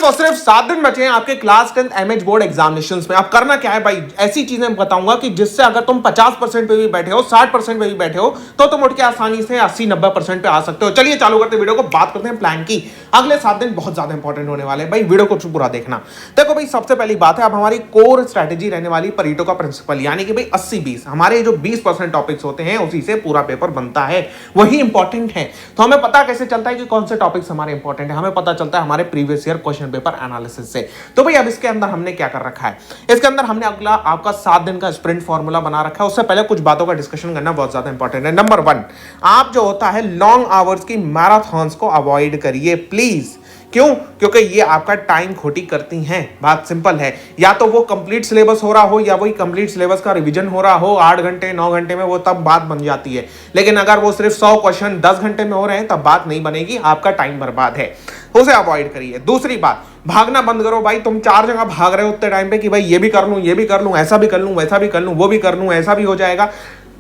सिर्फ और सिर्फ 7 दिन बचे हैं आपके क्लास 10 एमएच बोर्ड एग्जामिनेशंस में। अब करना क्या है भाई, ऐसी चीजें बताऊंगा कि जिससे अगर तुम 50% पे भी बैठे हो, 60% पे भी बैठे हो, तो तुम उठ के आसानी से 80-90% पे आ सकते हो। चलिए चालू करते हैं वीडियो को, बात करते हैं प्लान की। अगले 7 दिन बहुत ज्यादा इंपॉर्टेंट होने वाले हैं भाई, वीडियो को पूरा देखना। देखो भाई, सबसे पहली बात है, अब हमारी कोर स्ट्रेटेजी रहने वाली परेटो का प्रिंसिपल, यानी कि भाई 80-20, हमारे जो 20% टॉपिक्स होते हैं उसी से पूरा पेपर बनता है, वही इंपॉर्टेंट है। तो हमें पता कैसे चलता है कि कौन से टॉपिक्स हमारे इंपॉर्टेंट है? हमें पता चलता है हमारे previous year question paper analysis से। तो भाई अब इसके अंदर हमने क्या कर रखा है, इसके अंदर हमने अगला आपका 7 दिन का स्प्रिंट फॉर्मूला बना रखा है। उससे पहले कुछ बातों का डिस्कशन करना बहुत ज्यादा इंपॉर्टेंट है। नंबर 1, आप जो होता है लॉन्ग आवर्स की मैराथन्स को अवॉइड करिए प्लीज। क्यों? क्योंकि ये आपका टाइम खोटी करती हैं। बात सिंपल है, या तो वो कंप्लीट सिलेबस हो रहा हो या वही कंप्लीट सिलेबस का रिवीजन हो रहा हो 8 घंटे 9 घंटे में, वो तब बात बन जाती है। लेकिन अगर वो सिर्फ 100 क्वेश्चन 10 घंटे में हो रहे हैं तब बात नहीं बनेगी, आपका टाइम बर्बाद है, उसे अवॉइड करिए। दूसरी बात, भागना बंद करो भाई। तुम 4 जगह भाग रहे हो उतने टाइम पे कि भाई ये भी कर लूं, ये भी कर लूं, ऐसा भी कर लूं, वैसा भी कर लूं, वो भी कर लूं, ऐसा भी हो जाएगा।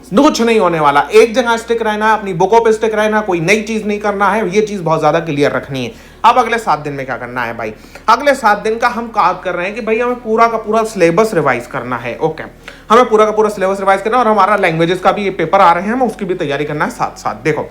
कुछ नहीं होने वाला। एक जगह स्टिक रहना, अपनी बुकों पे स्टिक रहना, कोई नई चीज नहीं करना है, ये चीज बहुत ज्यादा क्लियर रखनी है। अब अगले 7 दिन में क्या करना है भाई, अगले 7 दिन का हम बात कर रहे हैं कि भाई हमें पूरा का पूरा सिलेबस रिवाइज करना है। ओके, हमें पूरा का पूरा सिलेबस रिवाइज करना है और हमारा लैंग्वेजेस का भी ये पेपर आ रहे हैं, हमें उसकी भी तैयारी करना है साथ साथ। देखो,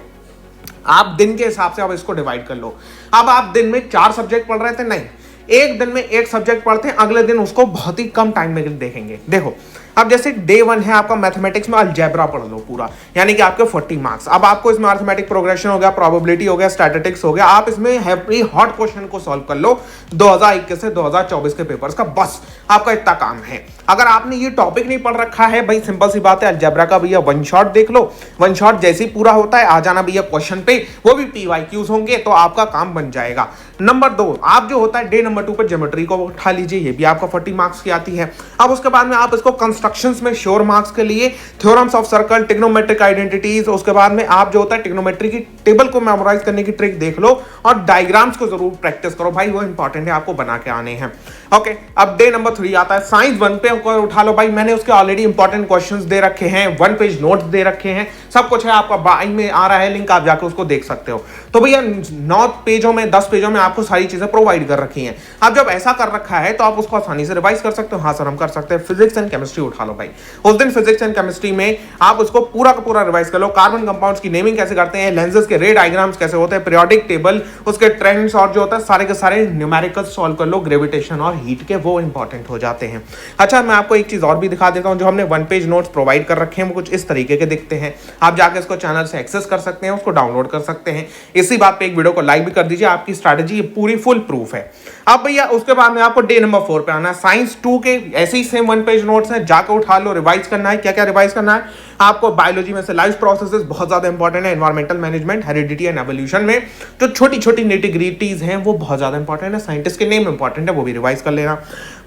आप दिन के हिसाब से अब इसको डिवाइड कर लो। अब आप दिन में 4 सब्जेक्ट पढ़ रहे थे, नहीं, एक दिन में एक सब्जेक्ट पढ़ते हैं, अगले दिन उसको बहुत ही कम टाइम में देखेंगे। देखो, अब जैसे डे 1 है आपका मैथमेटिक्स में, अलजेब्रा पढ़ लो पूरा, यानी कि आपके 40 मार्क्स। अब आपको इसमें अरिथमेटिक प्रोग्रेशन हो गया, प्रोबेबिलिटी हो गया, स्टैटिस्टिक्स हो गया, आप इसमें हैवी हॉट क्वेश्चन को सॉल्व कर लो 2021 से 2024 के पेपर्स का, बस आपका इतना काम है। अगर आपने ये टॉपिक नहीं पढ़ रखा है भाई, सिंपल सी बात है, अलजेब्रा का भैया वन शॉट देख लो, वन शॉट जैसे ही पूरा होता है आ जाना भैया क्वेश्चन पे, वो भी PYQs होंगे, तो आपका काम बन जाएगा। नंबर 2, आप जो होता है डे नंबर 2 पर ज्योमेट्री को उठा लीजिए, ये भी आपका 40 मार्क्स की आती है। अब उसके बाद में आप इसको कंस्ट्रक्शंस में श्योर मार्क्स के लिए theorems of circle, trigonometric identities, उसके बाद में आप जो होता है ट्रिग्नोमेट्री की टेबल को मेमोराइज करने की ट्रिक देख लो और डायग्राम्स को जरूर प्रैक्टिस करो भाई, वो इंपॉर्टेंट है, आपको बना के आने हैं। ओके, अब डे नंबर 3 आता है साइंस 1 पे उठा लो भाई, मैंने उसके ऑलरेडी इंपॉर्टेंट क्वेश्चंस दे रखे हैं, 1 पेज नोट्स दे रखे हैं, सब कुछ है, आपका बाई में आ रहा है लिंक, आप जाकर उसको देख सकते हो। तो भैया 9 पेजों में 10 पेजों में आपको सारी चीजें प्रोवाइड कर रखी हैं। अब जब ऐसा कर रखा है तो आप उसको आसानी से रिवाइज कर सकते हो। हाँ सर, हम कर सकते हैं। फिजिक्स एंड केमिस्ट्री उठा लो भाई, उस दिन फिजिक्स एंड केमिस्ट्री में आप उसको पूरा का पूरा रिवाइज कर लो। कार्बन कंपाउंड्स की नेमिंग कैसे करते हैं, लेंसेज के रे डायग्राम्स कैसे होते हैं, पीरियोडिक टेबल, उसके ट्रेंड्स और जो होता है सारे के सारे न्यूमेरिकल्स सॉल्व कर लो, ग्रेविटेशन और हीट के, वो इंपॉर्टेंट हो जाते हैं। अच्छा, मैं आपको एक चीज और भी दिखा देता हूं, जो हमने 1 पेज नोट्स प्रोवाइड कर रखे हैं वो कुछ इस तरीके के दिखते हैं। आप जाके इसको चैनल से एक्सेस कर सकते हैं, उसको डाउनलोड कर सकते हैं। इसी बात पे एक वीडियो को लाइक भी कर दीजिए, आपकी स्ट्रैटेजी पूरी फुल प्रूफ है। अब भैया उसके बाद में आपको डे नंबर 4 पे आना है। साइंस 2 के ऐसे ही सेम 1 पेज नोट्स हैं, जाकर उठा लो, रिवाइज करना है। क्या क्या रिवाइज करना है आपको? बायोलॉजी में से लाइफ प्रोसेसेस बहुत ज्यादा इंपॉर्टेंट है, environmental management, heredity and evolution में जो छोटी छोटी निटिग्रिटीज हैं वो बहुत ज्यादा इंपॉर्टेंट है, साइंटिस्ट के नेम इंपॉर्टेंट है, वो भी रिवाइज कर लेना।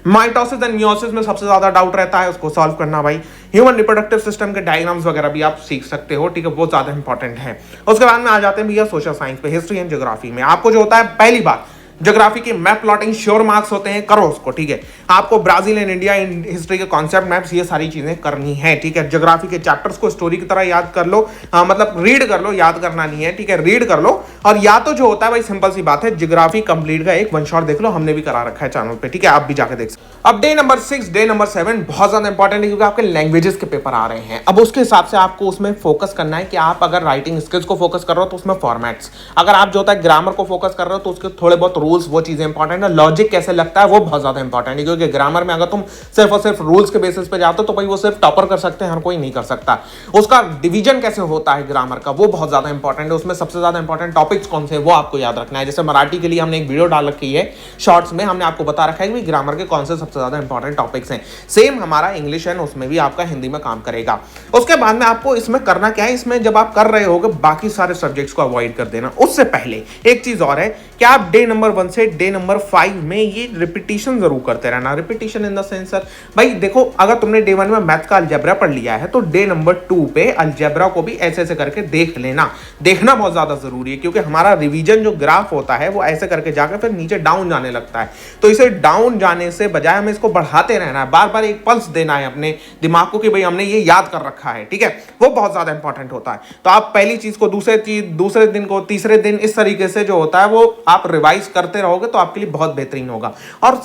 माइटोसिस एंड मियोसिस में सबसे ज्यादा डाउट रहता है, उसको सॉल्व करना भाई। ह्यूमन रिप्रोडक्टिव सिस्टम के डायग्राम्स वगैरह भी आप सीख सकते हो, ठीक है, वो ज्यादा इंपॉर्टेंट है। उसके बाद में आ जाते हैं भैया सोशल साइंस पे, हिस्ट्री एंड ज्योग्राफी में आपको जो होता है, पहली बात ज्योग्राफी की मैप प्लॉटिंग श्योर मार्क्स होते हैं, करो उसको, ठीक है। आपको Brazil and India in history के कॉन्सेप्ट मैप्स, ये सारी चीजें करनी है, ठीक है। ज्योग्राफी के चैप्टर्स को स्टोरी की तरह याद कर लो, मतलब रीड कर लो, याद करना नहीं है, ठीक है, रीड कर लो। और या तो जो होता है भाई, सिंपल सी बात है, ज्योग्राफी कंप्लीट का एक वन शॉट देख लो, हमने भी करा रखा है चैनल पे, ठीक है, आप भी जाकर देख सकते। अब डे नंबर 6, डे नंबर 7 बहुत ज्यादा इंपॉर्टेंट है, क्योंकि आपके लैंग्वेजेस के पेपर आ रहे हैं। अब उसके हिसाब से आपको उसमें फोकस करना है कि आप अगर राइटिंग स्किल्स को फोकस कर रहे हो तो उसमें फॉर्मेट्स, अगर आप जो होता है ग्रामर को फोकस कर रहे हो तो उसके थोड़े बहुत रूल्स, वो चीजें इंपॉर्टेंट है। लॉजिक कैसे लगता है वो बहुत ज्यादा इंपॉर्टेंट है, क्योंकि ग्रामर में अगर तुम सिर्फ और सिर्फ रूल्स के बेसिस पे जाते हो तो भाई वो सिर्फ टॉपर कर सकते हैं, हर कोई नहीं कर सकता। उसका डिवीजन कैसे होता है ग्रामर का, वो बहुत ज्यादा इंपॉर्टेंट है। उसमें सबसे ज्यादा इंपॉर्टेंट टॉपिक्स कौन से, वो आपको याद रखना है। जैसे मराठी के लिए हमने एक वीडियो डाल रखी है शॉर्ट्स में, हमने आपको बता रखा है कि ग्रामर के कौन से सबसे ज्यादा इंपॉर्टेंट टॉपिक्स हैं। सेम हमारा इंग्लिश है, उसमें भी आपका हिंदी में काम करेगा। उसके बाद में आपको इसमें करना क्या है, इसमें जब आप कर रहे होगे बाकी सारे सब्जेक्ट्स को अवॉइड कर देना। उससे पहले एक चीज और है कि आप डे नंबर 1 से डे नंबर 5 में ये रिपीटिशन जरूर करते रहना। Repetition in the sense sir भाई देखो, अगर तुमने डे 1 में मैथ का अलजेब्रा पढ़ लिया है तो डे नंबर 2 पे अलजेब्रा को भी ऐसे ऐसे करके देख लेना। देखना बहुत ज्यादा जरूरी है, क्योंकि हमारा रिवीजन जो ग्राफ होता है वो ऐसे करके जाकर फिर नीचे डाउन जाने लगता है। तो इसे डाउन जाने से बजाय हमें इसको बढ़ाते रहना है, बार बार एक पल्स देना है अपने दिमाग को कि भाई हमने ये याद कर रखा है, ठीक है, वो बहुत ज्यादा इंपॉर्टेंट होता है। तो आप पहली चीज को दूसरे दिन को तीसरे दिन, इस तरीके से जो होता है वो आप रिवाइज कर करते रहोगे तो आपके लिए बहुत बेहतरीन होगा। और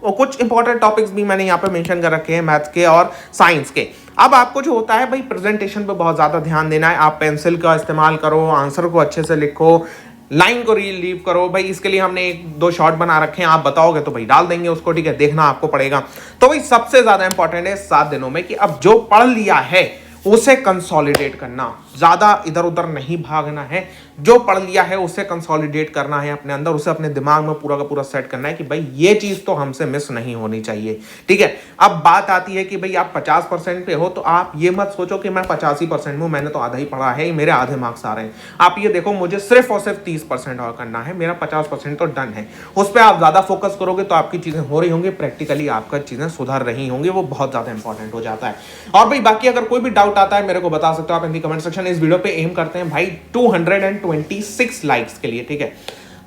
कुछ इंपॉर्टेंट टॉपिक्स भी मैंने यहाँ पे मेंशन कर रखे हैं मैथ्स के और साइंस के। अब आपको जो होता है भाई प्रेजेंटेशन पे बहुत ज़्यादा ध्यान देना है। आप पेंसिल का इस्तेमाल करो, आंसर को अच्छे से लिखो, लाइन को रिलीव करो भाई। इसके लिए हमने एक दो शॉर्ट बना रखे हैं, आप बताओगे तो भाई डाल देंगे उसको, ठीक है, देखना आपको पड़ेगा। तो भाई सबसे ज्यादा इंपॉर्टेंट है 7 दिनों में कि अब जो पढ़ लिया है उसे कंसोलिडेट करना, ज्यादा इधर उधर नहीं भागना है। जो पढ़ लिया है उसे कंसोलिडेट करना है अपने अंदर, उसे अपने दिमाग में पूरा का पूरा सेट करना है कि भाई ये चीज तो हमसे मिस नहीं होनी चाहिए, ठीक है। अब बात आती है कि भाई आप 50% पे हो तो आप ये मत सोचो कि मैं 85% में हूं, मैंने तो आधा ही पढ़ा है, मेरे आधे मार्क्स आ रहे हैं। आप ये देखो मुझे सिर्फ और सिर्फ 30% और करना है, मेरा 50% तो डन है। उस पर आप ज्यादा फोकस करोगे तो आपकी चीजें हो रही होंगी, प्रैक्टिकली आपका चीजें सुधर रही होंगी, वो बहुत ज्यादा इंपॉर्टेंट हो जाता है। और भाई बाकी अगर कोई भी डाउट आता है मेरे को बता सकते हो आप इन दी कमेंट सेक्शन। इस वीडियो पे एम करते हैं भाई 226 लाइक्स के लिए, ठीक है।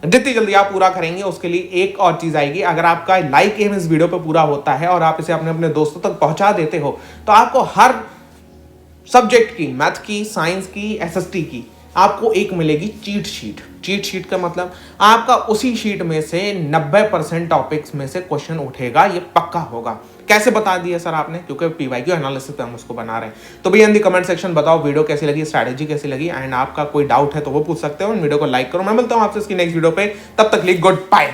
जितनी जल्दी आप पूरा करेंगे उसके लिए एक और चीज आएगी। अगर आपका लाइक एम इस वीडियो पे पूरा होता है और आप इसे अपने अपने दोस्तों तक पहुंचा देते हो तो आपको हर सब्जेक्ट की, मैथ की, साइंस की, एसएसटी की, आपको एक मिलेगी चीट शीट। चीट शीट का मतलब आपका उसी शीट में से 90% टॉपिक्स में से क्वेश्चन उठेगा, ये पक्का होगा। कैसे बता दिया सर आपने? क्योंकि पीवाईक्यू एनालिसिस पे हम उसको बना रहे हैं। तो भैया इन दी कमेंट सेक्शन बताओ वीडियो कैसी लगी, स्ट्रैटेजी कैसी लगी, एंड आपका कोई डाउट है तो वो पूछ सकते हो। वीडियो को लाइक करो। मैं मिलता हूं आपसे इसकी नेक्स्ट वीडियो पे, तब तक लिए गुड बाय।